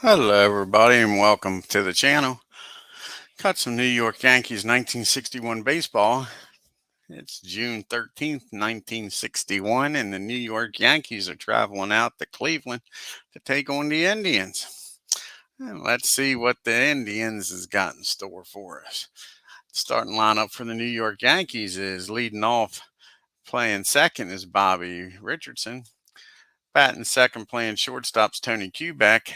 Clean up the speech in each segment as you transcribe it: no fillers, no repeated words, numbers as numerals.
Hello, everybody, and welcome to the channel. Got some New York Yankees 1961 baseball. It's June 13th, 1961, and the New York Yankees are traveling out to Cleveland to take on the Indians. And let's see what the Indians has got in store for us. The starting lineup for the New York Yankees is leading off, playing second is Bobby Richardson. Batting second, playing shortstop's Tony Kubek.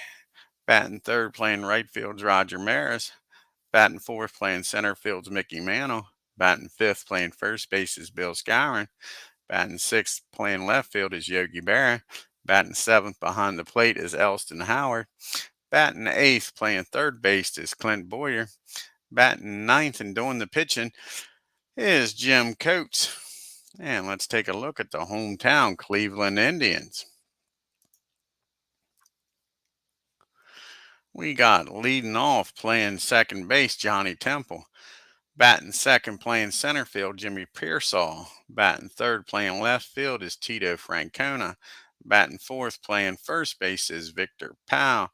Batting third, playing right field's Roger Maris. Batting fourth, playing center field's Mickey Mantle. Batting fifth, playing first base is Bill Skowron. Batting sixth, playing left field is Yogi Berra. Batting seventh, behind the plate is Elston Howard. Batting eighth, playing third base is Clint Boyer. Batting ninth and doing the pitching is Jim Coates. And let's take a look at the hometown Cleveland Indians. We got leading off, playing second base, Johnny Temple. Batting second, playing center field, Jimmy Pearsall. Batting third, playing left field is Tito Francona. Batting fourth, playing first base is Victor Powell.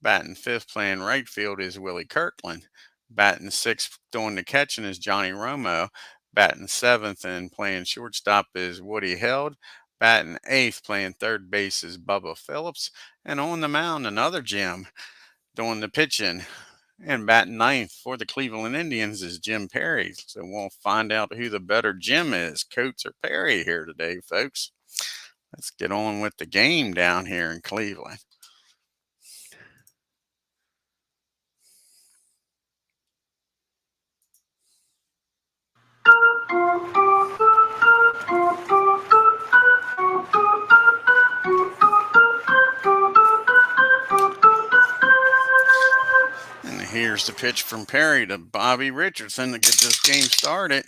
Batting fifth, playing right field is Willie Kirkland. Batting sixth, doing the catching is Johnny Romo. Batting seventh and playing shortstop is Woody Held. Batting eighth, playing third base is Bubba Phillips. And on the mound, another Jim doing the pitching. And batting ninth for the Cleveland Indians is Jim Perry. So we'll find out who the better Jim is, Coates or Perry, here today, folks. Let's get on with the game down here in Cleveland. And here's the pitch from Perry to Bobby Richardson to get this game started.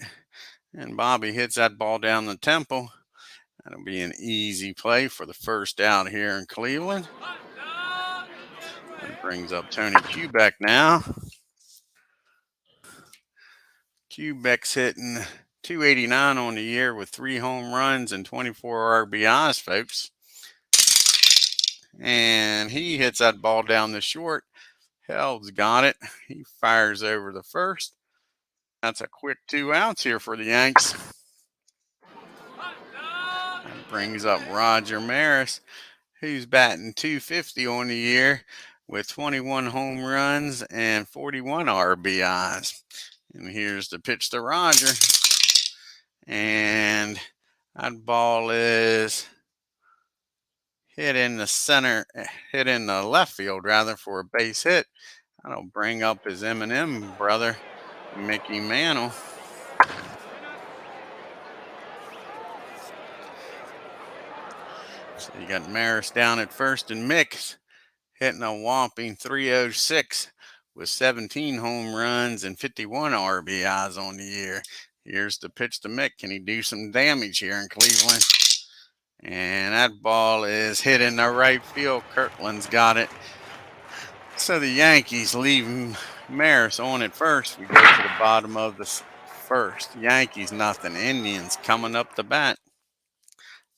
And Bobby hits that ball down the temple. That'll be an easy play for the first out here in Cleveland. That brings up Tony Kubek now. Kubek's hitting .289 on the year with 3 home runs and 24 RBIs, folks. And he hits that ball down the short. Held's got it. He fires over the first. That's a quick 2 outs here for the Yanks. That brings up Roger Maris, who's batting .250 on the year with 21 home runs and 41 RBIs. And here's the pitch to Roger. And that ball is hit in the left field rather, for a base hit. That'll bring up his M&M brother, Mickey Mantle. So you got Maris down at first, and Mick's hitting a whopping .306 with 17 home runs and 51 RBIs on the year. Here's the pitch to Mick. Can he do some damage here in Cleveland? And that ball is hit in the right field. Kirkland's got it. So the Yankees leave Maris on at first. We go to the bottom of the first. Yankees nothing. Indians coming up the bat.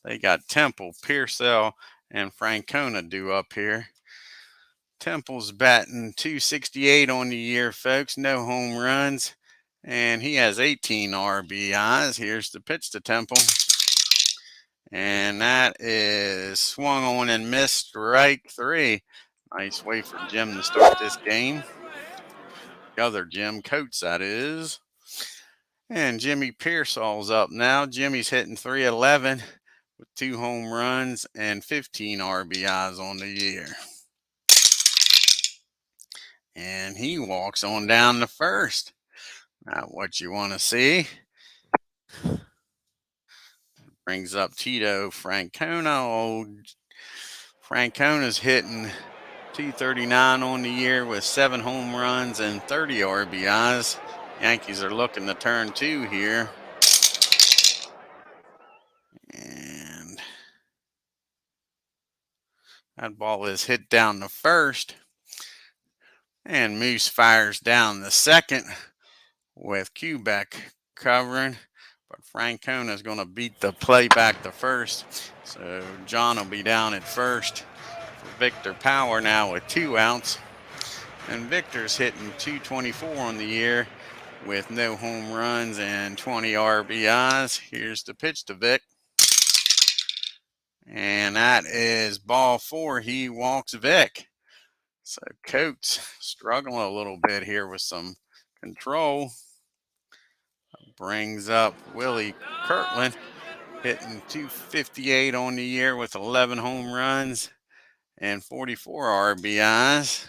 They got Temple, Pearsall, and Francona due up here. Temple's batting .268 on the year, folks. No home runs. And he has 18 RBIs. Here's the pitch to Temple. And that is swung on and missed, strike 3. Nice way for Jim to start this game. The other Jim, Coates, that is. And Jimmy Pearsall's up now. Jimmy's hitting .311 with 2 home runs and 15 RBIs on the year. And he walks on down to first. Not what you want to see. Brings up Tito Francona. Francona's hitting .239 on the year with 7 home runs and 30 RBIs. Yankees are looking to turn 2 here. And that ball is hit down the first. And Moose fires down the second with Kubek covering. But Francona is going to beat the play back to first. So John will be down at first Victor Power now with 2 outs. And Victor's hitting .224 on the year with no home runs and 20 RBIs. Here's the pitch to Vic. And that is ball 4. He walks Vic. So Coates struggling a little bit here with some control. Brings up Willie Kirtland, hitting .258 on the year with 11 home runs and 44 RBIs.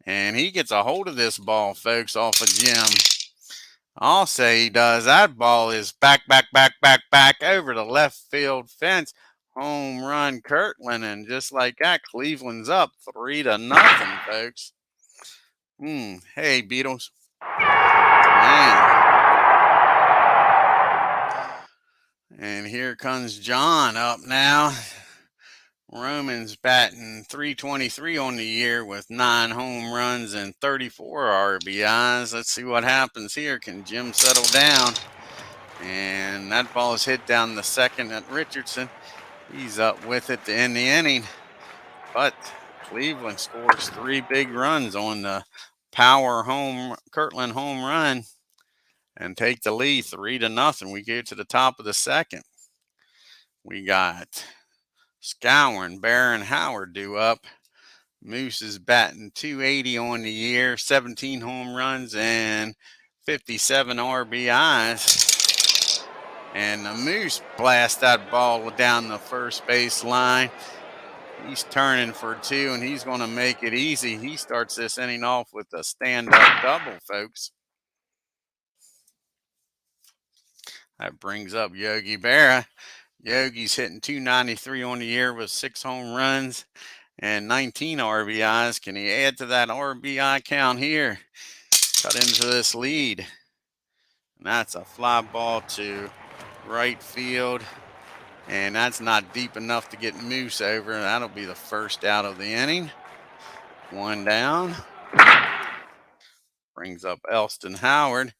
And he gets a hold of this ball, folks, off of Jim. I'll say he does. That ball is back over the left field fence. Home run, Kirtland. And just like that, Cleveland's up 3-0, folks. Hey, Beatles. Man. And here comes John up now. Roman's batting .323 on the year with 9 home runs and 34 RBIs. Let's see what happens here. Can Jim settle down? And that ball is hit down the second at Richardson. He's up with it to end the inning. But Cleveland scores 3 big runs on the power Kirtland home run and take the lead 3-0. We go to the top of the second. We got Scowen, Barron, Howard due up. Moose is batting .280 on the year, 17 home runs and 57 RBIs. And the Moose blasts that ball down the first base line. He's turning for 2, and he's going to make it easy. He starts this inning off with a stand-up double, folks. That brings up Yogi Berra. Yogi's hitting .293 on the year with 6 home runs and 19 RBIs. Can he add to that RBI count here? Cut into this lead. And that's a fly ball to right field. And that's not deep enough to get Moose over. That'll be the first out of the inning. 1 down. Brings up Elston Howard.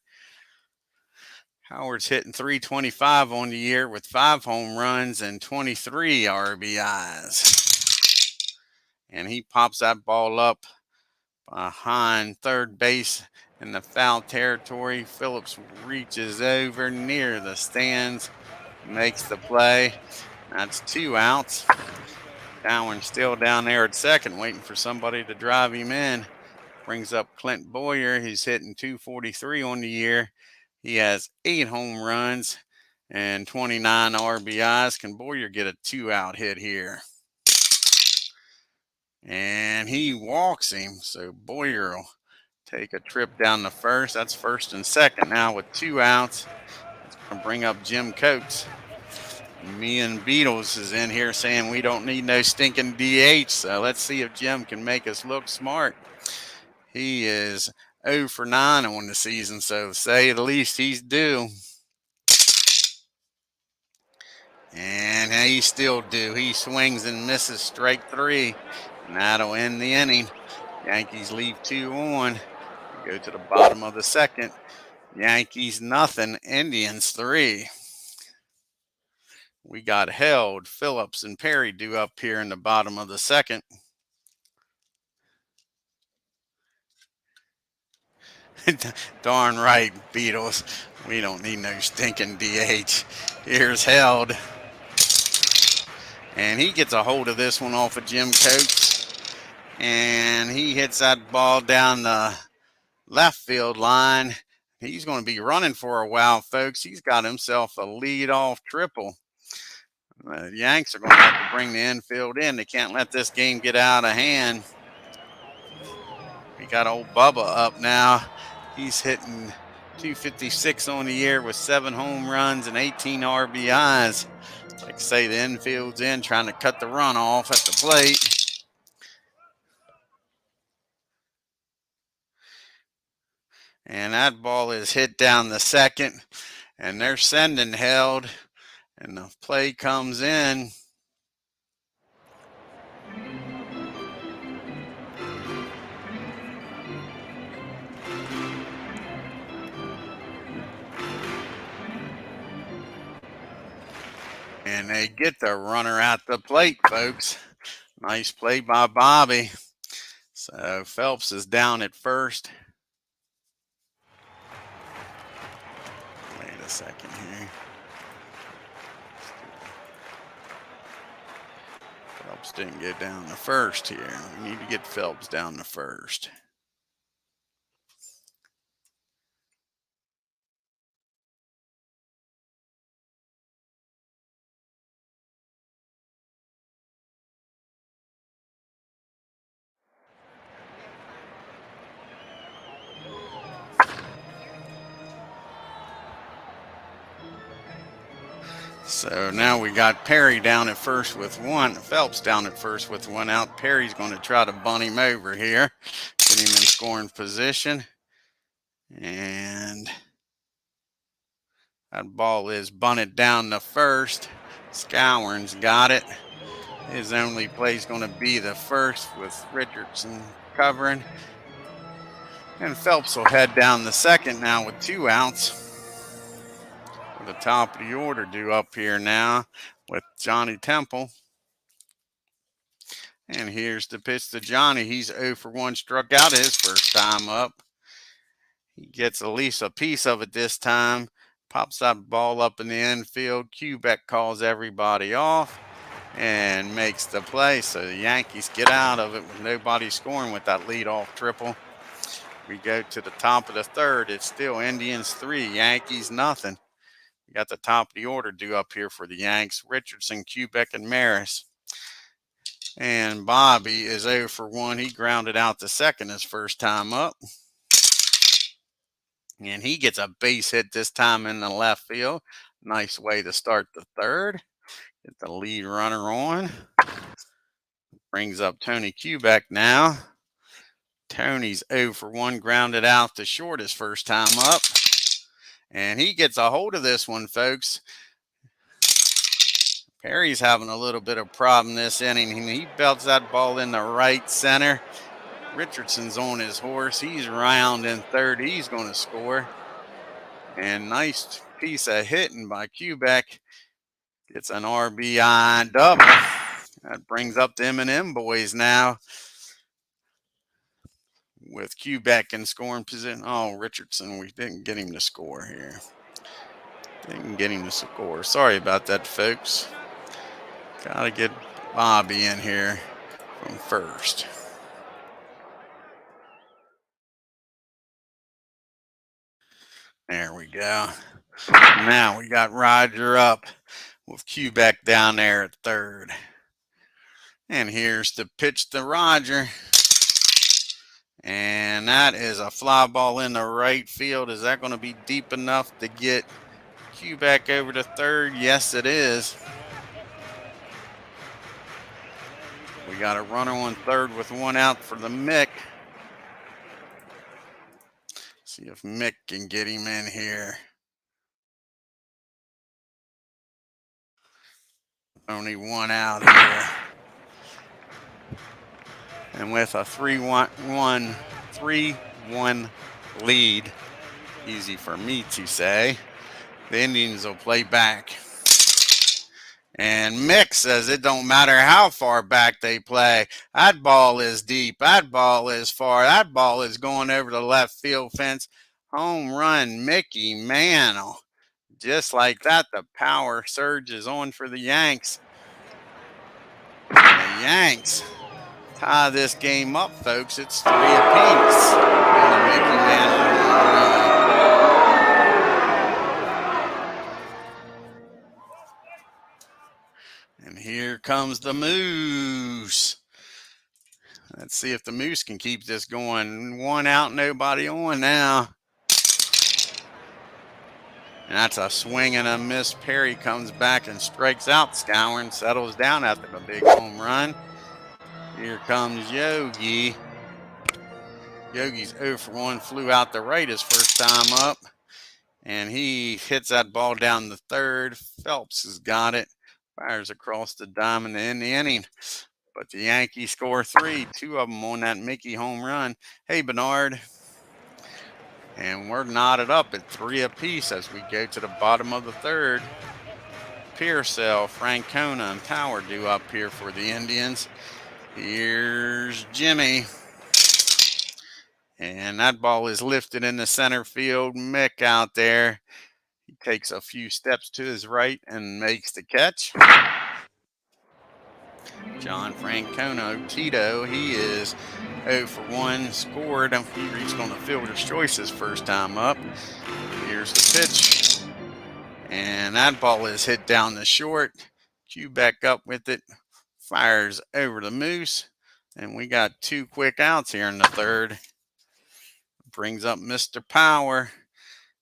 Howard's hitting .325 on the year with 5 home runs and 23 RBIs. And he pops that ball up behind third base in the foul territory. Phillips reaches over near the stands, makes the play. That's 2 outs. Cowan's still down there at second, waiting for somebody to drive him in. Brings up Clint Boyer. He's hitting .243 on the year. He has 8 home runs and 29 RBIs. Can Boyer get a 2-out hit here? And he walks him. So Boyer will take a trip down the first. That's first and second now with 2 outs. It's going to bring up Jim Coates. Me and Beatles is in here saying we don't need no stinking DH. So let's see if Jim can make us look smart. He is 0 for 9 on the season, so to say the least he's due. And he's still due. He swings and misses strike 3, and that'll end the inning. Yankees leave 2 on. We go to the bottom of the second. Yankees nothing, Indians 3. We got Held, Phillips, and Perry due up here in the bottom of the second. Darn right, Beatles. We don't need no stinking DH. Here's Held. And he gets a hold of this one off of Jim Coates. And he hits that ball down the left field line. He's going to be running for a while, folks. He's got himself a leadoff triple. The Yanks are going to have to bring the infield in. They can't let this game get out of hand. We got old Bubba up now. He's hitting .256 on the year with 7 home runs and 18 RBIs. Like I say, the infield's in, trying to cut the run off at the plate. And that ball is hit down the second. And they're sending Held. And the play comes in. And they get the runner at the plate, folks. Nice play by Bobby. So Phelps is down at first. Wait a second here. Phelps didn't get down to first here. We need to get Phelps down to first. So now we got Perry down at first with one. Phelps down at first with one out. Perry's going to try to bunt him over here. Get him in scoring position. And that ball is bunted down to first. Scourin's got it. His only play is going to be the first with Richardson covering. And Phelps will head down the second now with 2 outs. The top of the order due up here now with Johnny Temple. And here's the pitch to Johnny. He's 0 for 1, struck out his first time up. He gets at least a piece of it this time. Pops that ball up in the infield. Quebec calls everybody off and makes the play. So the Yankees get out of it with nobody scoring with that leadoff triple. We go to the top of the third. It's still Indians 3, Yankees nothing. We got the top of the order due up here for the Yanks. Richardson, Quebec, and Maris. And Bobby is 0 for 1. He grounded out the second his first time up. And he gets a base hit this time in the left field. Nice way to start the third. Get the lead runner on. Brings up Tony Quebec now. Tony's 0 for 1, grounded out to short his first time up. And he gets a hold of this one, folks. Perry's having a little bit of problem this inning. He belts that ball in the right center. Richardson's on his horse. He's round in third. He's going to score. And nice piece of hitting by Quebec. Gets an RBI double. That brings up the M&M boys now with Quebec in scoring position. Oh, Richardson, we didn't get him to score here. Didn't get him to score. Sorry about that, folks. Got to get Bobby in here from first. There we go. Now we got Roger up with Quebec down there at third. And here's the pitch to Roger. And that is a fly ball in the right field. Is that going to be deep enough to get Quebec over to third? Yes, it is. We got a runner on third with 1 out for the Mick. See if Mick can get him in here. Only 1 out here. And with a 3-1 lead, easy for me to say, the Indians will play back. And Mick says it don't matter how far back they play. That ball is deep. That ball is far. That ball is going over the left field fence. Home run, Mickey Mantle. Just like that, the power surge is on for the Yanks. And the Yanks tie this game up, folks. It's 3 apiece. And the Mickey Mantle home run. And here comes the Moose. Let's see if the Moose can keep this going. 1 out, nobody on now. And that's a swing and a miss. Perry comes back and strikes out Scourin, settles down after the big home run. Here comes Yogi. Yogi's 0 for 1, flew out the right his first time up. And he hits that ball down the third. Phelps has got it. Fires across the diamond in the inning. But the Yankees score 3, 2 of them on that Mickey home run. Hey, Bernard. And we're knotted up at 3 apiece as we go to the bottom of the third. Pearsall, Francona, and Power due up here for the Indians. Here's Jimmy. And that ball is lifted in the center field. Mick out there. He takes a few steps to his right and makes the catch. John Francono, Tito, he is 0 for 1, scored. He reached on the fielder's choice his first time up. Here's the pitch. And that ball is hit down the short. Cue back up with it. Fires over the Moose. And we got 2 quick outs here in the third. Brings up Mr. Power.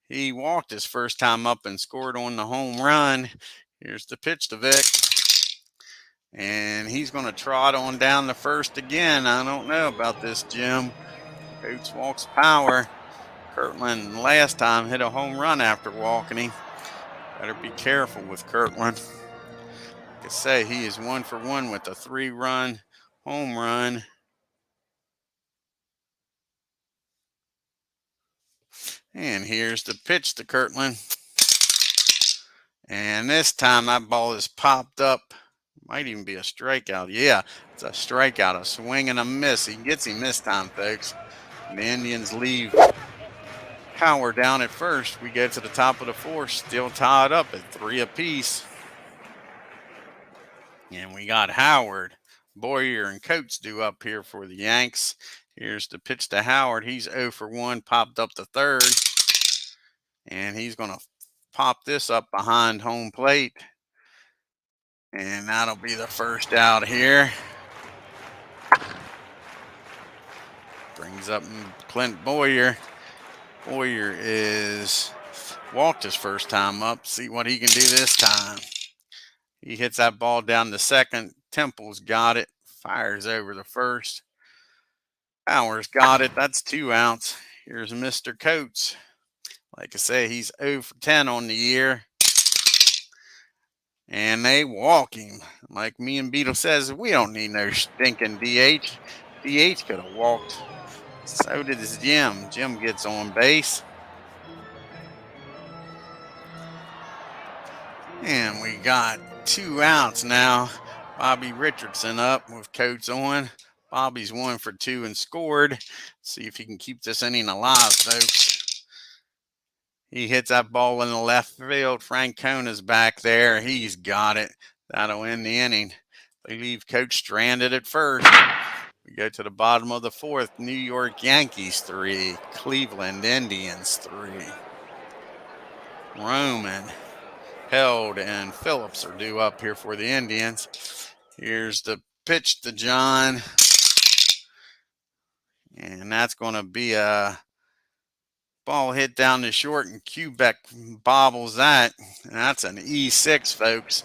He walked his first time up and scored on the home run. Here's the pitch to Vic. And he's going to trot on down the first again. I don't know about this, Jim. Coach walks Power. Kirtland last time hit a home run after walking him. Better be careful with Kirtland. Like I say, he is 1 for 1 with a 3-run home run. And here's the pitch to Kirtland. And this time that ball is popped up. Might even be a strikeout. Yeah, it's a strikeout, a swing and a miss. He gets him this time, folks. And the Indians leave Power down at first. We go to the top of the fourth, still tied up at 3 apiece. And we got Howard, Boyer, and Coates due up here for the Yanks. Here's the pitch to Howard. He's 0 for 1, popped up to third. And he's going to pop this up behind home plate. And that'll be the first out here. Brings up Clint Boyer. Boyer is walked his first time up. See what he can do this time. He hits that ball down the second. Temple's got it. Fires over the first. Powers got it. That's 2 outs. Here's Mr. Coates. Like I say, he's 0 for 10 on the year. And they walk him. Like me and Beetle says, we don't need no stinking DH. DH could have walked. So did his Jim. Jim gets on base. And we got 2 outs now. Bobby Richardson up with Coates on. Bobby's 1 for 2 and scored. See if he can keep this inning alive, folks. He hits that ball in the left field. Francona's back there. He's got it. That'll end the inning. They leave Coach stranded at first. We go to the bottom of the fourth. New York Yankees 3. Cleveland Indians 3. Roman, Held, and Phillips are due up here for the Indians. Here's the pitch to John. And that's going to be a ball hit down the short, and Quebec bobbles that. And that's an E6, folks.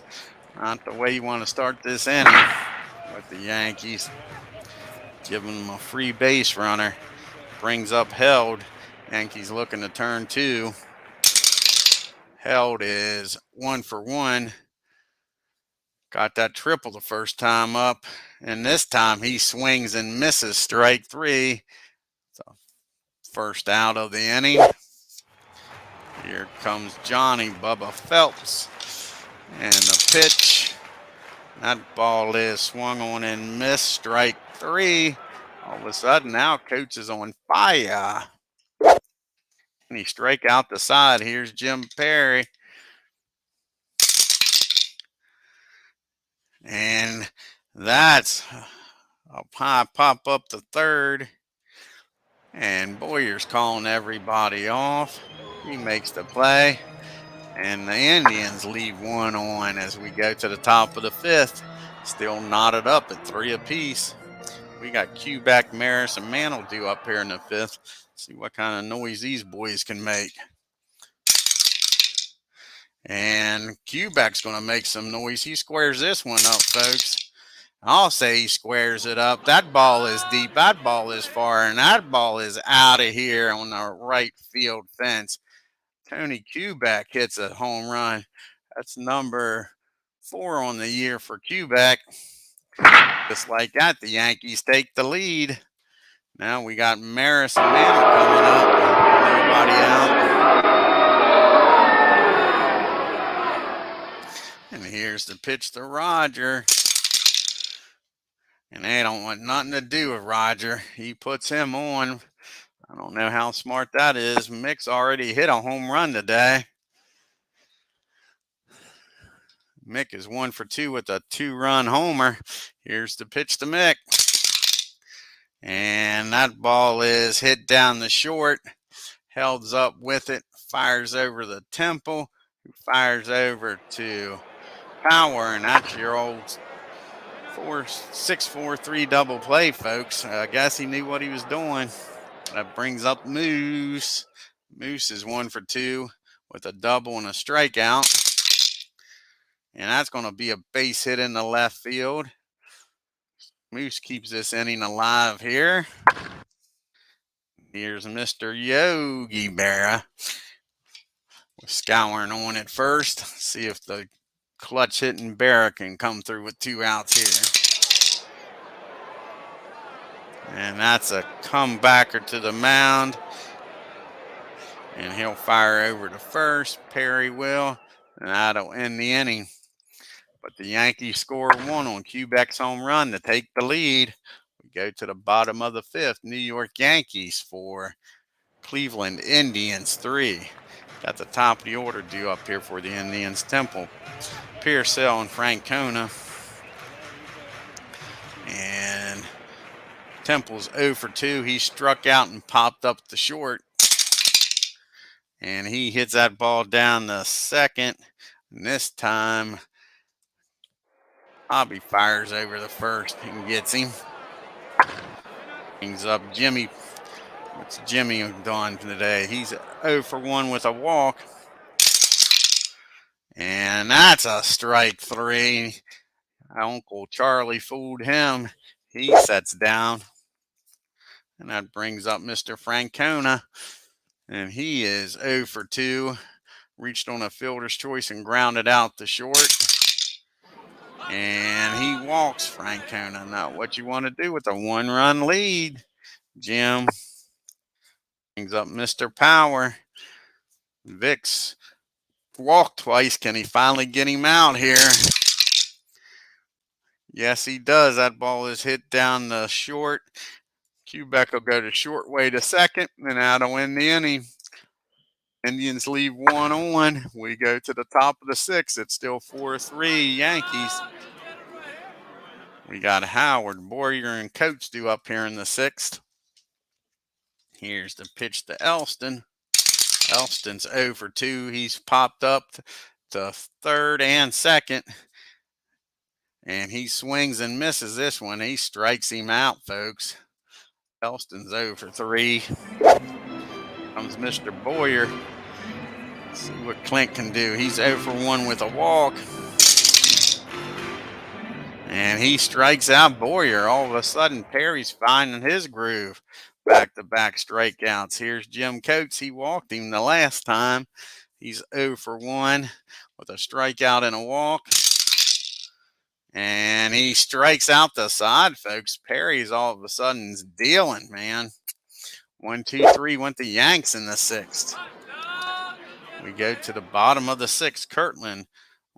Not the way you want to start this inning with the Yankees. Giving them a free base runner. Brings up Held. Yankees looking to turn 2. Held is 1 for 1. Got that triple the first time up. And this time he swings and misses, strike 3. So first out of the inning. Here comes Johnny Bubba Phelps. And the pitch. That ball is swung on and missed, strike 3. All of a sudden now Coach is on fire. And he strike out the side. Here's Jim Perry. And that's a pop up to third. And Boyer's calling everybody off. He makes the play. And the Indians leave 1 on as we go to the top of the 5th. Still knotted up at 3 apiece. We got Quebec, Maris, and Mantle due up here in the 5th. See what kind of noise these boys can make. And Quebec's going to make some noise. He squares this one up, folks. I'll say he squares it up. That ball is deep. That ball is far. And that ball is out of here on the right field fence. Tony Quebec hits a home run. That's number 4 on the year for Quebec. Just like that, the Yankees take the lead. Now we got Maris and Mantle coming up. Nobody out. And here's the pitch to Roger. And they don't want nothing to do with Roger. He puts him on. I don't know how smart that is. Mick's already hit a home run today. Mick is 1 for 2 with a 2-run homer. Here's the pitch to Mick. And that ball is hit down the short. Held up with it. Fires over the Temple. Who fires over to Power. And that's your old 6-4-3 double play, folks. I guess he knew what he was doing. That brings up Moose. Moose is 1 for 2 with a double and a strikeout. And that's going to be a base hit in the left field. Moose keeps this inning alive here. Here's Mr. Yogi Berra. We're scouring on at first. See if the clutch hitting Berra can come through with 2 outs here. And that's a comebacker to the mound. And he'll fire over to first. Perry will. And that'll end the inning. But the Yankees score 1 on Quebec's home run to take the lead. We go to the bottom of the 5th. New York Yankees 4. Cleveland Indians 3. Got the top of the order due up here for the Indians. Temple, Pearsall, and Francona. And Temple's 0 for 2. He struck out and popped up the short. And he hits that ball down the second. And this time, Bobby fires over the first and gets him. Brings up Jimmy. What's Jimmy done today? He's 0 for 1 with a walk. And that's a strike 3. Uncle Charlie fooled him. He sets down. And that brings up Mr. Francona. And he is 0 for 2. Reached on a fielder's choice and grounded out the short. And he walks Francona. Not what you want to do with a 1-run lead. Jim brings up Mr. Power. Vicks walked twice. Can he finally get him out here? Yes, he does. That ball is hit down the short. Quebec will go to short way to second, and that'll end the inning. Indians leave 1 on. We go to the top of the 6th. It's still 4-3 Yankees. We got Howard, Boyer, and Coates due up here in the 6th. Here's the pitch to Elston. Elston's 0 for 2. He's popped up to third and second. And he swings and misses this one. He strikes him out, folks. Elston's 0 for 3. Comes Mr. Boyer. Let's see what Clint can do. He's 0 for 1 with a walk. And he strikes out Boyer. All of a sudden, Perry's finding his groove. Back-to-back strikeouts. Here's Jim Coates. He walked him the last time. He's 0 for 1 with a strikeout and a walk. And he strikes out the side, folks. Perry's all of a sudden dealing, man. 1, 2, 3 went the Yanks in the 6th. We go to the bottom of the 6th. Kirtland,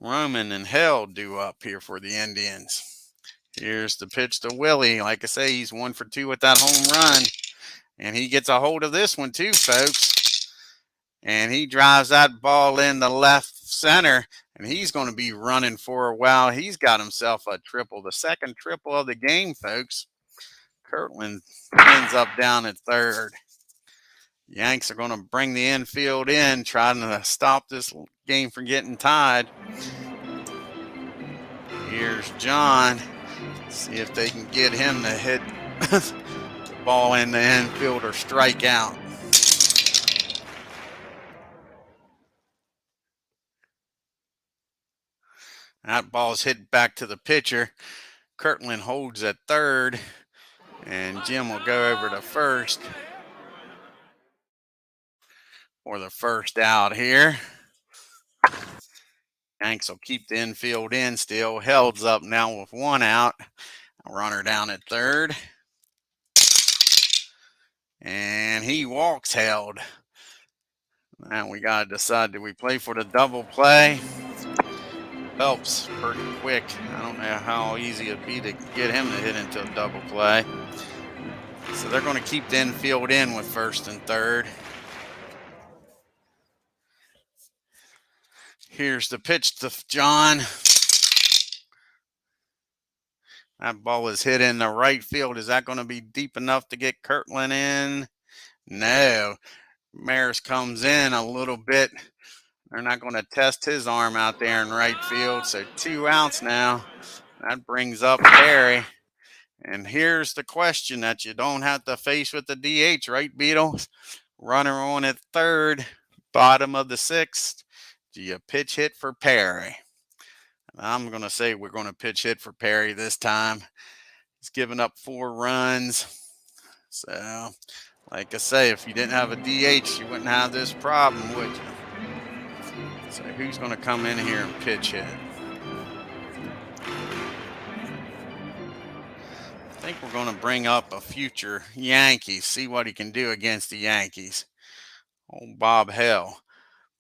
Roman, and Hell due up here for the Indians. Here's the pitch to Willie. Like I say, he's 1 for 2 with that home run. And he gets a hold of this one too, folks. And he drives that ball in the left center. And he's going to be running for a while. He's got himself a triple. The second triple of the game, folks. Kirtland ends up down at third. Yanks are going to bring the infield in, trying to stop this game from getting tied. Here's John. See if they can get him to hit the ball in the infield or strike out. That ball's hit back to the pitcher. Kirtland holds at third, and Jim will go over to first for the first out here. Yanks will keep the infield in still. Held's up now with 1 out. A runner down at third. And he walks Held. Now we got to decide, do we play for the double play? Phelps pretty quick. I don't know how easy it'd be to get him to hit into a double play. So they're going to keep the infield in with first and third. Here's the pitch to John. That ball is hit in the right field. Is that going to be deep enough to get Kirtland in? No. Maris comes in a little bit. They're not going to test his arm out there in right field. So 2 outs now. That brings up Perry. And here's the question that you don't have to face with the DH, right, Beatles? Runner on at third, bottom of the 6th. Do you pitch hit for Perry? I'm going to say we're going to pitch hit for Perry this time. He's given up 4 runs. So, like I say, if you didn't have a DH, you wouldn't have this problem, would you? So who's going to come in here and pitch hit? I think we're going to bring up a future Yankee, see what he can do against the Yankees. Old Bob Hell,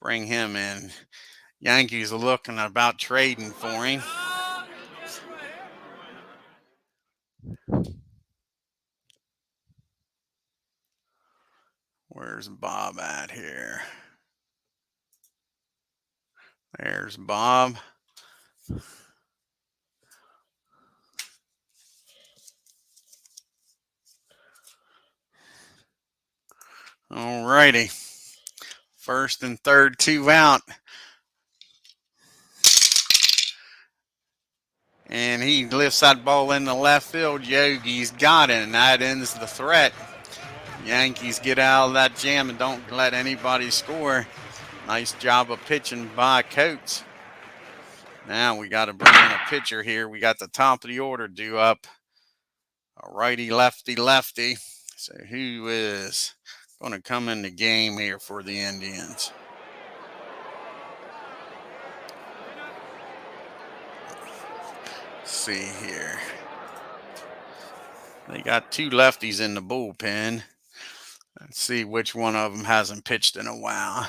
bring him in. Yankees are looking about trading for him. Where's Bob at here? There's Bob. All righty. First and third, 2 out. And he lifts that ball in the left field. Yogi's got it, and that ends the threat. Yankees get out of that jam and don't let anybody score. Nice job of pitching by Coates. Now we got to bring in a pitcher here. We got the top of the order due up. A righty, lefty, lefty. So who is going to come in the game here for the Indians? Let's see here. They got 2 lefties in the bullpen. Let's see which one of them hasn't pitched in a while.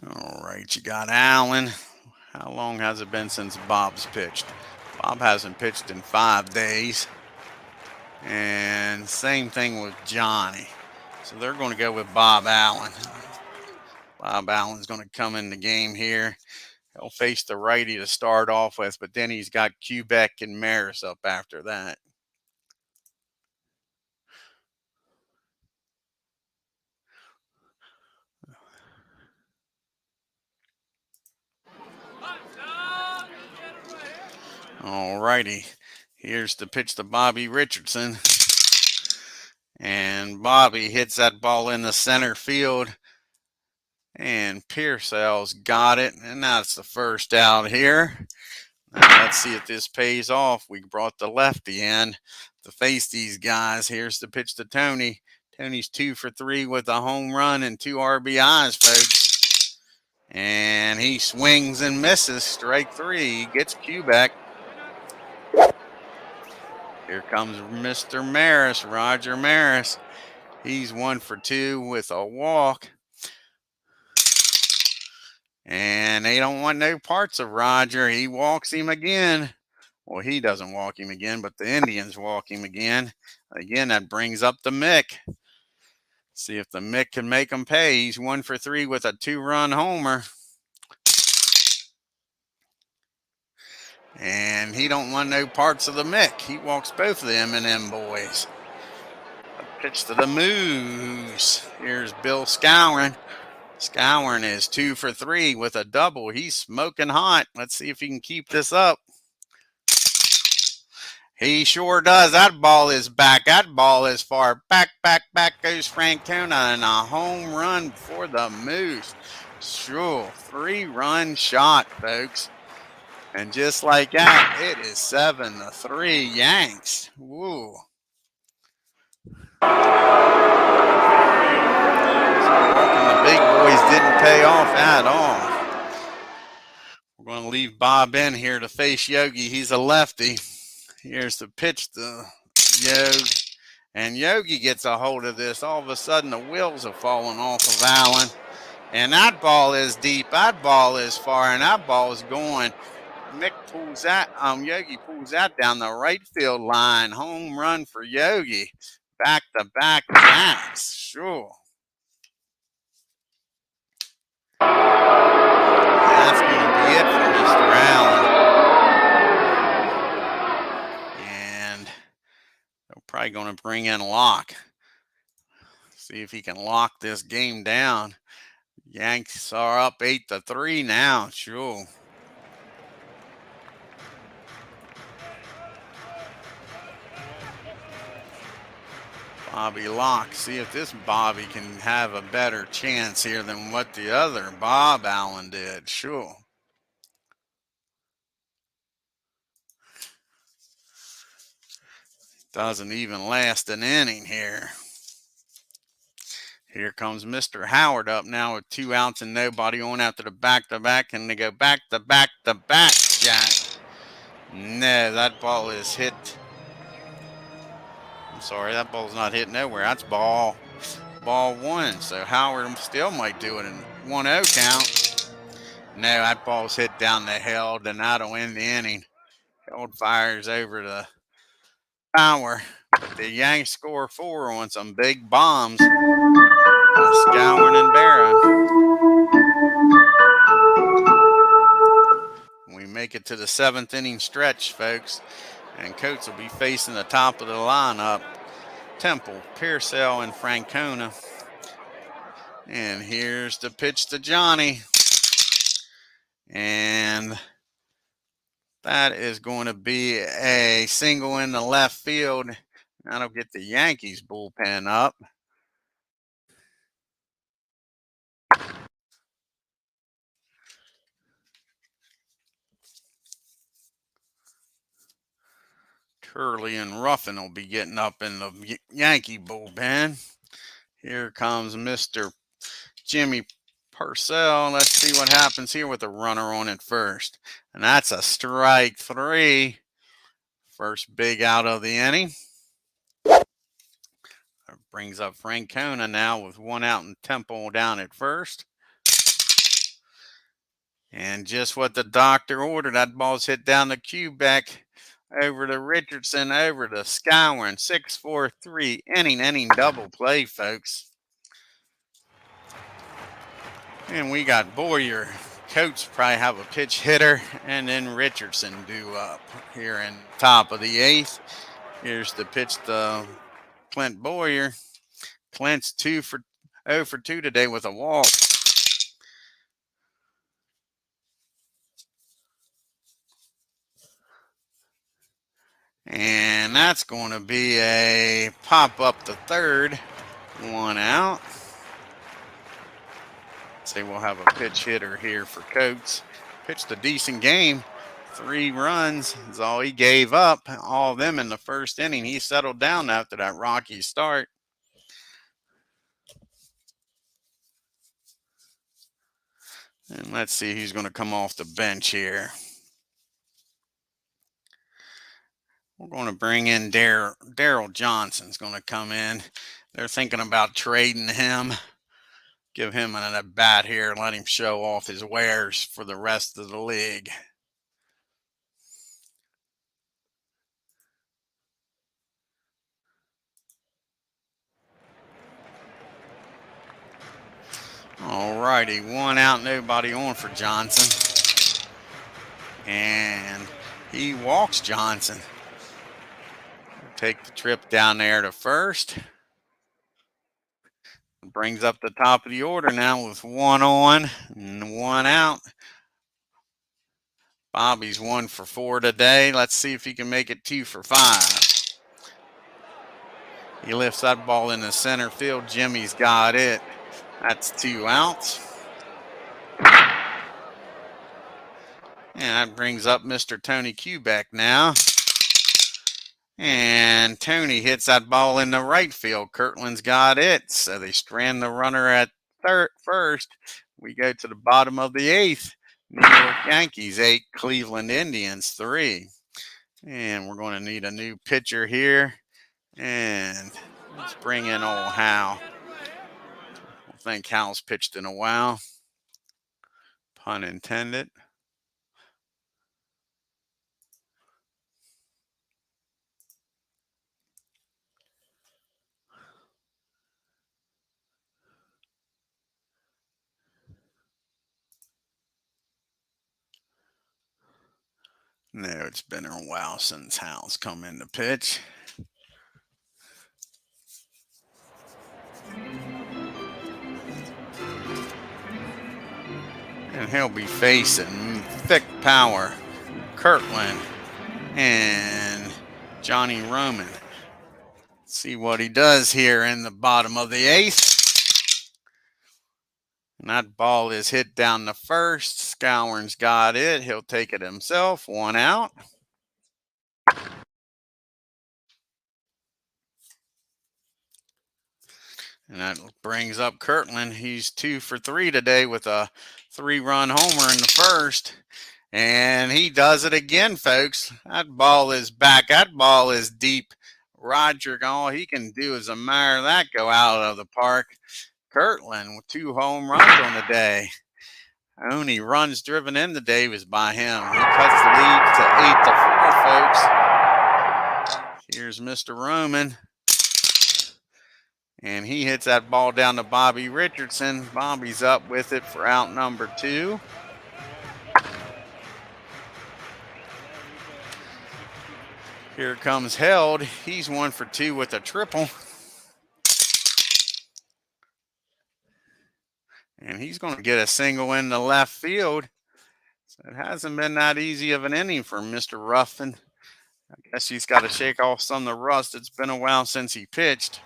All right, you got Allen. How long has it been since Bob's pitched? Bob hasn't pitched in 5 days. And same thing with Johnny. So they're going to go with Bob Allen. Bob Allen's going to come in the game here. He'll face the righty to start off with, but then he's got Quebec and Maris up after that. All righty. Here's the pitch to Bobby Richardson. And Bobby hits that ball in the center field. And Pearsall's got it. And that's the first out here. Now let's see if this pays off. We brought the lefty in to face these guys. Here's the pitch to Tony. Tony's 2 for 3 with a home run and 2 RBIs, folks. And he swings and misses. Strike 3. He gets Quebec. Here comes Mr. Maris, Roger Maris. He's 1 for 2 with a walk. And they don't want no parts of Roger. He walks him again. Well, he doesn't walk him again, but the Indians walk him again. Again, that brings up the Mick. See if the Mick can make him pay. He's 1 for 3 with a 2-run homer. And he don't want no parts of the Mick. He walks both of the M&M boys. A pitch to the Moose. Here's Bill Scourin. Scourin is 2 for 3 with a double. He's smoking hot. Let's see if he can keep this up. He sure does. That ball is back. That ball is far back, back, back goes Francona, and a home run for the Moose. Sure, 3-run shot, folks. And just like that, it is 7-3 Yanks. Woo. Walking the big boys didn't pay off at all. We're going to leave Bob in here to face Yogi. He's a lefty. Here's the pitch to Yogi. And Yogi gets a hold of this. All of a sudden, the wheels have fallen off of Allen. And that ball is deep. That ball is far. And that ball is going. Mick pulls that. Yogi pulls that down the right field line. Home run for Yogi. Back-to-back Yanks. Sure. That's going to be it for Mr. Allen. And they're probably going to bring in Locke. See if he can lock this game down. Yanks are up 8-3 now. Sure. Bobby Locke. See if this Bobby can have a better chance here than what the other Bob Allen did. Sure. Doesn't even last an inning here. Here comes Mr. Howard up now with 2 outs and nobody on after the back-to-back, and they go back-to-back-to-back, Jack. No, that ball is hit. I'm sorry, that ball's not hit nowhere. That's ball 1. So Howard still might do it in 1-0 count. No, that ball's hit down the hill, and that'll end the inning. Held fires over the power. The Yanks score 4 on some big bombs by Skowron and Berra. We make it to the 7th inning stretch, folks, and Coates will be facing the top of the lineup. Temple, Pearsall, and Francona. And here's the pitch to Johnny. And that is going to be a single in the left field. That'll get the Yankees bullpen up. Curley and Ruffin will be getting up in the Yankee bullpen. Here comes Mr. Jimmy Purcell. Let's see what happens here with a runner on at first. And that's a strike 3. First big out of the inning. That brings up Francona now with 1 out and Temple down at first. And just what the doctor ordered, that ball's hit down the Quebec, over to Richardson, over to Skowron. 6-4-3 inning double play, folks. And we got Boyer. Coates probably have a pitch hitter, and then Richardson due up here in top of the 8th. Here's the pitch to Clint Boyer. Clint's 0 for 2 today with a walk. And that's going to be a pop up to third. 1 out. Say we'll have a pitch hitter here for Coates. Pitched a decent game. 3 runs is all he gave up. All of them in the first inning. He settled down after that rocky start. And let's see who's going to come off the bench here. We're going to bring in Daryl Johnson's going to come in. They're thinking about trading him. Give him an at bat here and let him show off his wares for the rest of the league. All righty, 1 out, nobody on for Johnson. And he walks Johnson. Take the trip down there to first. Brings up the top of the order now with 1 on and 1 out. Bobby's 1 for 4 today. Let's see if he can make it 2 for 5. He lifts that ball in the center field. Jimmy's got it. That's 2 outs. And that brings up Mr. Tony Quebec now. And Tony hits that ball in the right field. Kirtland's got it. So they strand the runner at first. We go to the bottom of the 8th. New York Yankees 8, Cleveland Indians 3. And we're going to need a new pitcher here. And let's bring in old Hal. I don't think Hal's pitched in a while. Pun intended. No, it's been a while since Hal's come in to pitch. And he'll be facing thick power, Kirtland and Johnny Roman. See what he does here in the bottom of the eighth. And that ball is hit down the first. Scourin's got it. He'll take it himself. 1 out. And that brings up Kirtland. He's 2 for 3 today with a 3-run homer in the first. And he does it again, folks. That ball is back. That ball is deep. Roger, all he can do is admire that go out of the park. Kirtland with 2 home runs on the day. Only runs driven in the day was by him. He cuts the lead to 8-4, folks. Here's Mr. Roman. And he hits that ball down to Bobby Richardson. Bobby's up with it for out number 2. Here comes Held. He's 1 for 2 with a triple. And he's going to get a single in the left field. So it hasn't been that easy of an inning for Mr. Ruffin. I guess he's got to shake off some of the rust. It's been a while since he pitched.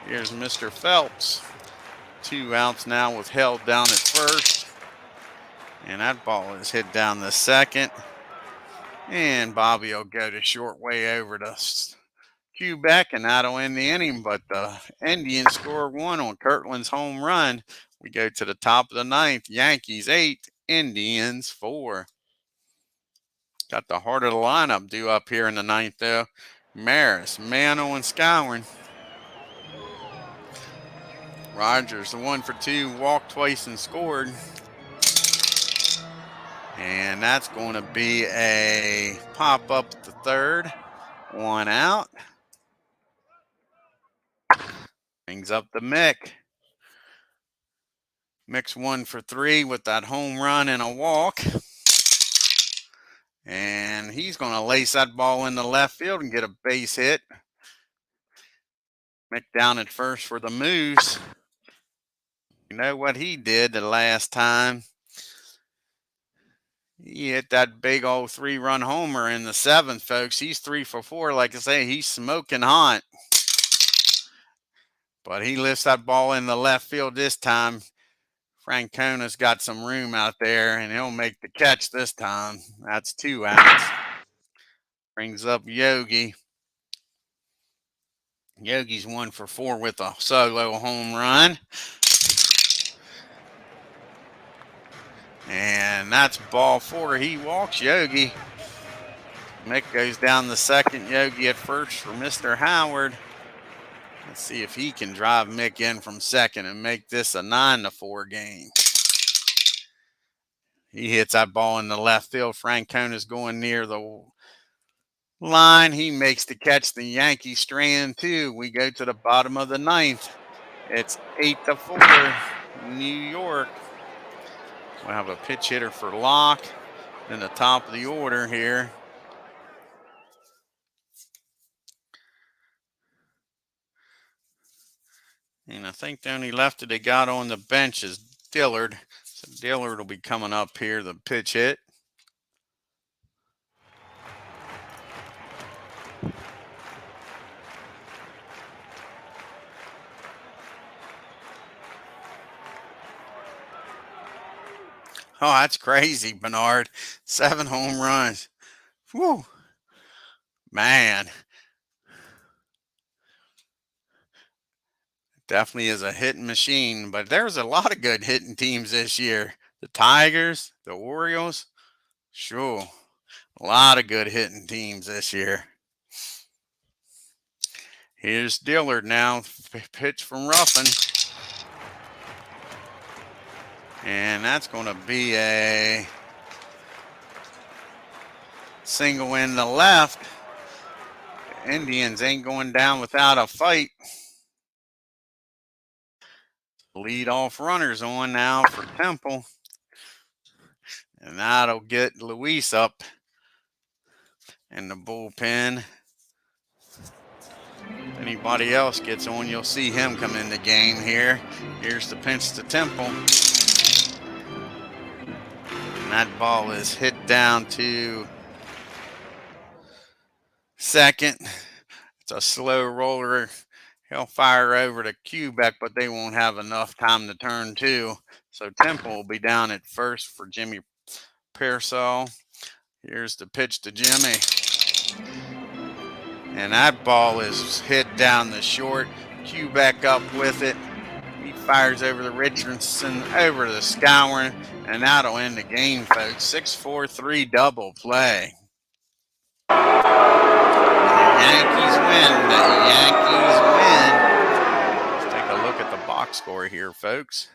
Here's Mr. Phelps. 2 outs now with Held down at first. And that ball is hit down the second. And Bobby will go to short way over to Quebec, and that'll end the inning. But the Indians score 1 on Kirtland's home run. We go to the top of the 9th. Yankees 8, Indians 4. Got the heart of the lineup due up here in the 9th, though. Maris, Mano, and Scourin. Rogers, the 1 for 2, walked twice and scored. And that's going to be a pop up at the third. 1 out. Brings up the Mick. Mick's 1 for 3 with that home run and a walk. And he's going to lace that ball in the left field and get a base hit. Mick down at first for the Moose. You know what he did the last time? He hit that big old 3-run homer in the 7th, folks. He's 3 for 4. Like I say, he's smoking hot. But he lifts that ball in the left field this time. Francona's got some room out there, and he'll make the catch this time. That's 2 outs. Brings up Yogi. Yogi's 1 for 4 with a solo home run. And that's ball 4. He walks Yogi. Mick goes down the second. Yogi at first for Mr. Howard. Let's see if he can drive Mick in from second and make this a 9-4 game. He hits that ball in the left field. Francona's going near the line. He makes the catch. The Yankees strand 2. We go to the bottom of the 9th. It's 8-4, New York. We'll have a pitch hitter for Locke in the top of the order here. And I think the only lefty they got on the bench is Dillard. So Dillard will be coming up here, the pitch hit. Oh, that's crazy, Bernard. 7 home runs. Whew. Man. Definitely is a hitting machine, but there's a lot of good hitting teams this year. The Tigers, the Orioles. Sure. A lot of good hitting teams this year. Here's Dillard now. Pitch from Ruffin. And that's going to be a single in the left. The Indians ain't going down without a fight. Lead-off runners on now for Temple. And that'll get Luis up in the bullpen. If anybody else gets on, you'll see him come in the game here. Here's the pitch to Temple. And that ball is hit down to second. It's a slow roller. He'll fire over to Quebec, but they won't have enough time to turn two. So Temple will be down at first for Jimmy Pearsall. Here's the pitch to Jimmy. And that ball is hit down the short. Quebec up with it. He fires over to Richardson, over to Scourin, and that'll end the game, folks. 6-4-3 double play. And the Yankees win. The Yankees win. Let's take a look at the box score here, folks.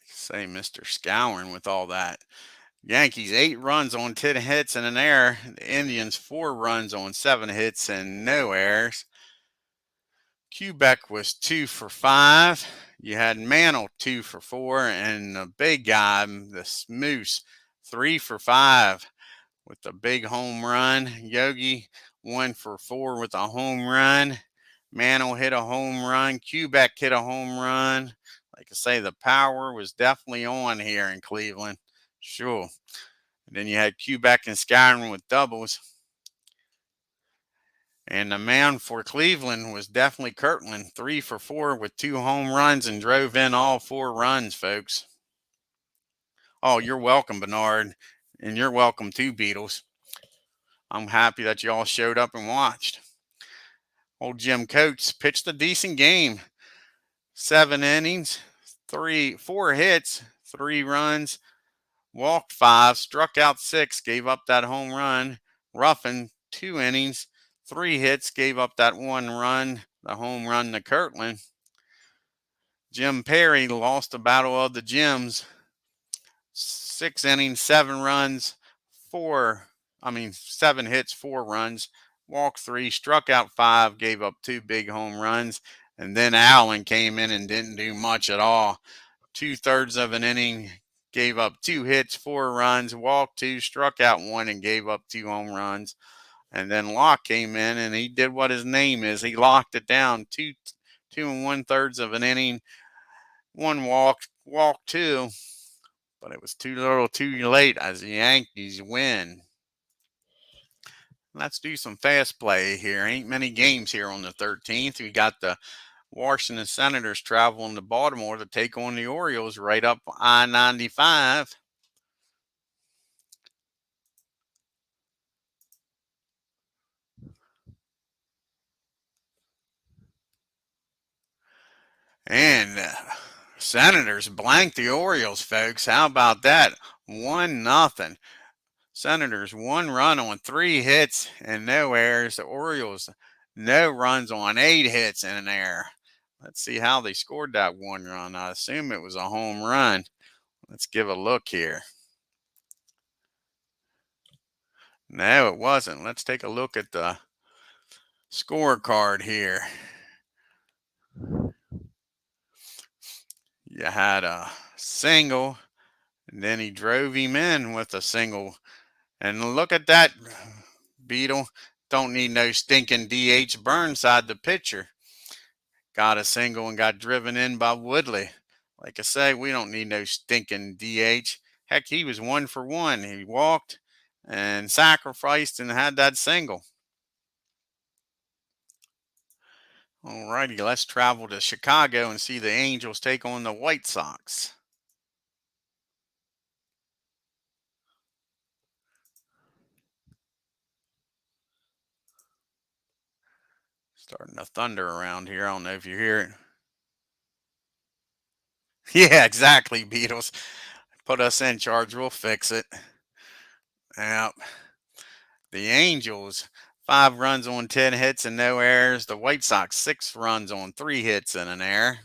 Say Mr. Scourin with all that. Yankees 8 runs on 10 hits and an error. The Indians 4 runs on 7 hits and no errors. Quebec was 2 for 5. You had Mantle 2 for 4, and the big guy, the Moose, 3 for 5 with the big home run. Yogi 1 for 4 with a home run. Mantle hit a home run. Quebec hit a home run. Like I say, the power was definitely on here in Cleveland. Sure. And then you had Quebec and Skyrim with doubles. And the man for Cleveland was definitely Kirtland, 3 for 4 with 2 home runs and drove in all 4 runs, folks. Oh, you're welcome, Bernard. And you're welcome too, Beatles. I'm happy that you all showed up and watched. Old Jim Coates pitched a decent game. 7 innings, 4 hits, 3 runs, walked 5, struck out 6, gave up that home run. Ruffin, 2 innings, 3 hits, gave up that 1 run, the home run to Kirtland. Jim Perry lost the battle of the Jims. 6 innings, 7 runs, 7 hits, 4 runs, walked 3, struck out 5, gave up 2 big home runs. And then Allen came in and didn't do much at all. 2/3 of an inning, gave up 2 hits, 4 runs, walked 2, struck out 1, and gave up 2 home runs. And then Locke came in and he did what his name is. He locked it down. 2 1/3 of an inning, 1 walk, walked 2. But it was too little too late as the Yankees win. Let's do some fast play here. Ain't many games here on the 13th. We got the Washington Senators traveling to Baltimore to take on the Orioles right up I-95. And Senators blanked the Orioles, folks. How about that? 1-0. Senators 1 run on 3 hits and no errors. The Orioles no runs on 8 hits and an error. Let's see how they scored that 1 run. I assume it was a home run. Let's give a look here. No, it wasn't. Let's take a look at the scorecard here. You had a single, and then he drove him in with a single. And look at that, Beetle. Don't need no stinking DH Burnside, the pitcher. Got a single and got driven in by Woodley. Like I say, we don't need no stinking DH. Heck, he was 1 for 1. He walked and sacrificed and had that single. All righty, let's travel to Chicago and see the Angels take on the White Sox. Starting to thunder around here. I don't know if you hear it. Yeah, exactly, Beatles. Put us in charge, we'll fix it. Yep. The Angels, 5 runs on 10 hits and no errors. The White Sox, 6 runs on 3 hits and an error.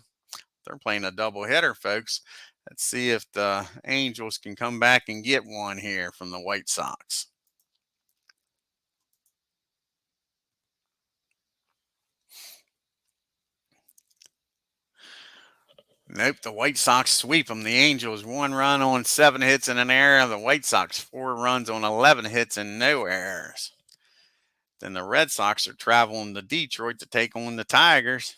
They're playing a doubleheader, folks. Let's see if the Angels can come back and get one here from the White Sox. Nope, the White Sox sweep them. The Angels, 1 run on 7 hits and an error. The White Sox, 4 runs on 11 hits and no errors. Then the Red Sox are traveling to Detroit to take on the Tigers.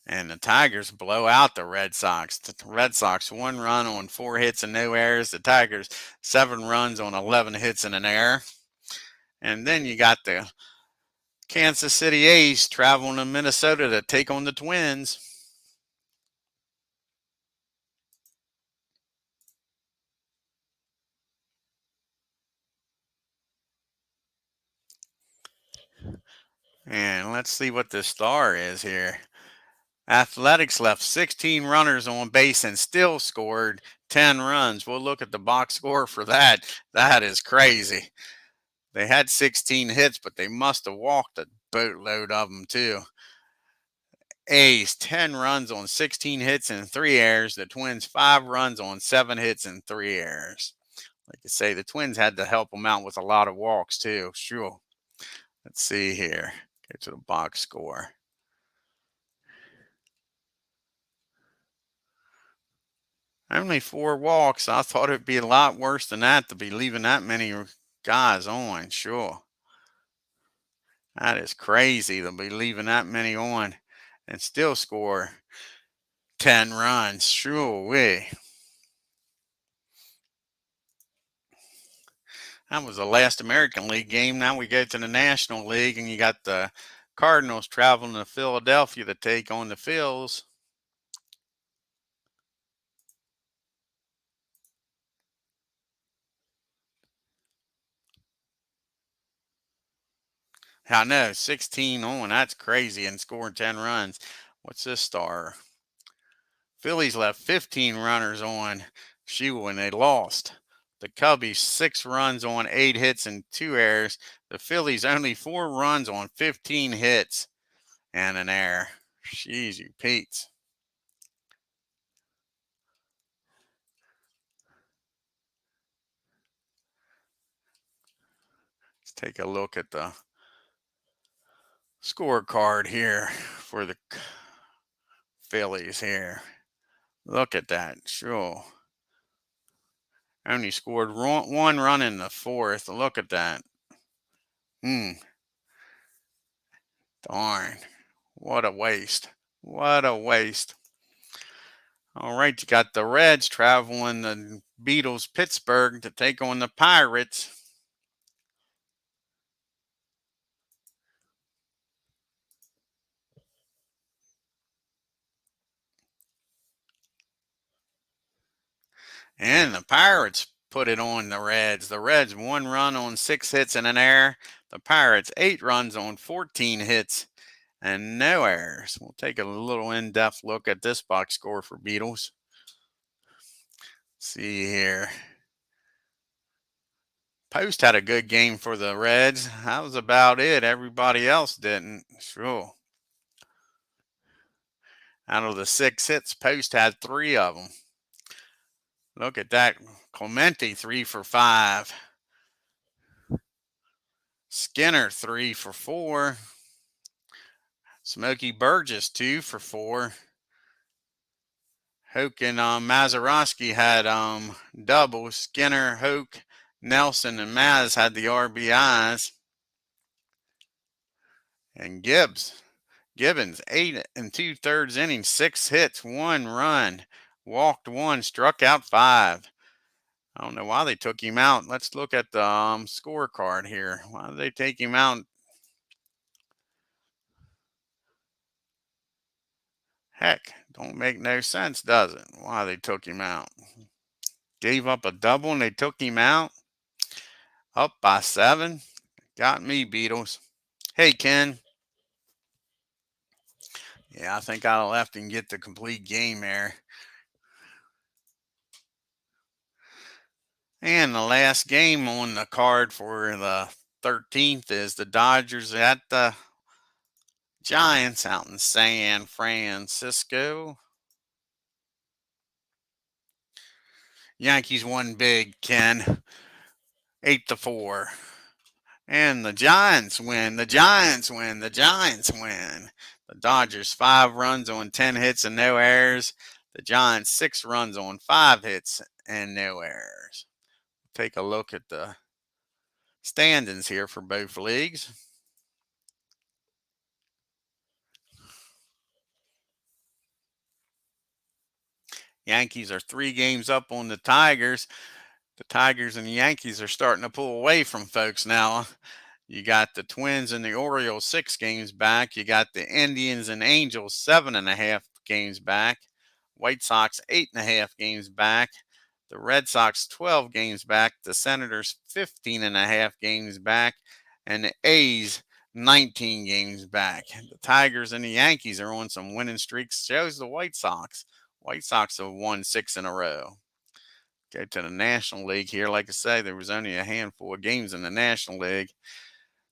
And the Tigers blow out the Red Sox. The Red Sox, 1 run on 4 hits and no errors. The Tigers, 7 runs on 11 hits and an error. And then you got the Kansas City A's traveling to Minnesota to take on the Twins. And let's see what the star is here. Athletics left 16 runners on base and still scored 10 runs. We'll look at the box score for that. That is crazy. They had 16 hits, but they must have walked a boatload of them, too. A's, 10 runs on 16 hits and 3 errors. The Twins, 5 runs on 7 hits and 3 errors. Like I say, the Twins had to help them out with a lot of walks, too. Sure. Let's see here. Get to the box score. Only 4 walks. I thought it'd be a lot worse than that to be leaving that many guys on. Sure. That is crazy to be leaving that many on and still score 10 runs. Sure way. That was the last American League game. Now we go to the National League, and you got the Cardinals traveling to Philadelphia to take on the Phils. I know, 16 on. That's crazy, and scoring 10 runs. What's this star? Phillies left 15 runners on. Shoot, when they lost. The Cubbies, 6 runs on 8 hits and 2 errors. The Phillies, only 4 runs on 15 hits and an error. Jeez, you Pete's. Let's take a look at the scorecard here for the Phillies here. Look at that. Sure. Only scored 1 run in the 4th. Look at that. Darn. What a waste. What a waste. All right, you got the Reds traveling the Beatles Pittsburgh to take on the Pirates. And the Pirates put it on the Reds. The Reds, 1 run on 6 hits and an error. The Pirates, 8 runs on 14 hits and no errors. We'll take a little in-depth look at this box score for Beatles. See here. Post had a good game for the Reds. That was about it. Everybody else didn't. Sure. Out of the 6 hits, Post had 3 of them. Look at that. Clemente, 3 for 5. Skinner, 3 for 4. Smokey Burgess, 2 for 4. Hoke and Mazeroski had doubles. Skinner, Hoke, Nelson, and Maz had the RBIs. And Gibbons, 8 2/3 innings, 6 hits, 1 run, walked 1, struck out 5. I don't know why they took him out. Let's look at the scorecard here. Why did they take him out? Heck, don't make no sense, does it? Why they took him out? Gave up a double and they took him out. Up by 7. Got me, Beatles. Hey, Ken. Yeah, I think I left and get the complete game there. And the last game on the card for the 13th is the Dodgers at the Giants out in San Francisco. Yankees won big, Ken. 8-4. And the Giants win. The Giants win. The Giants win. The Dodgers 5 runs on 10 hits and no errors. The Giants 6 runs on 5 hits and no errors. Take a look at the standings here for both leagues. Yankees are 3 games up on the Tigers. The Tigers and the Yankees are starting to pull away from folks now. You got the Twins and the Orioles 6 games back. You got the Indians and Angels 7.5 games back. White Sox 8.5 games back. The Red Sox 12 games back. The Senators 15.5 games back. And the A's 19 games back. The Tigers and the Yankees are on some winning streaks. Shows the White Sox. White Sox have won 6 in a row. Go to the National League here. Like I say, there was only a handful of games in the National League.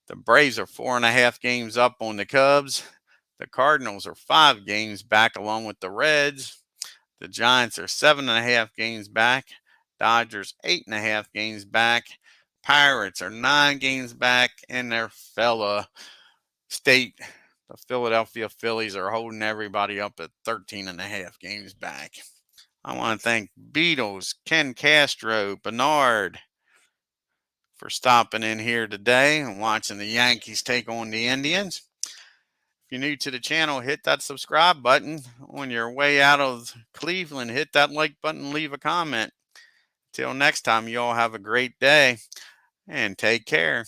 The Braves are 4.5 games up on the Cubs. The Cardinals are 5 games back along with the Reds. The Giants are 7.5 games back. Dodgers 8.5 games back. Pirates are 9 games back. And their fella state, the Philadelphia Phillies, are holding everybody up at 13.5 games back. I want to thank Beatles, Ken Castro, Bernard for stopping in here today and watching the Yankees take on the Indians. If you're new to the channel, hit that subscribe button. On your way out of Cleveland, hit that like button, leave a comment. Till next time, you all have a great day and take care.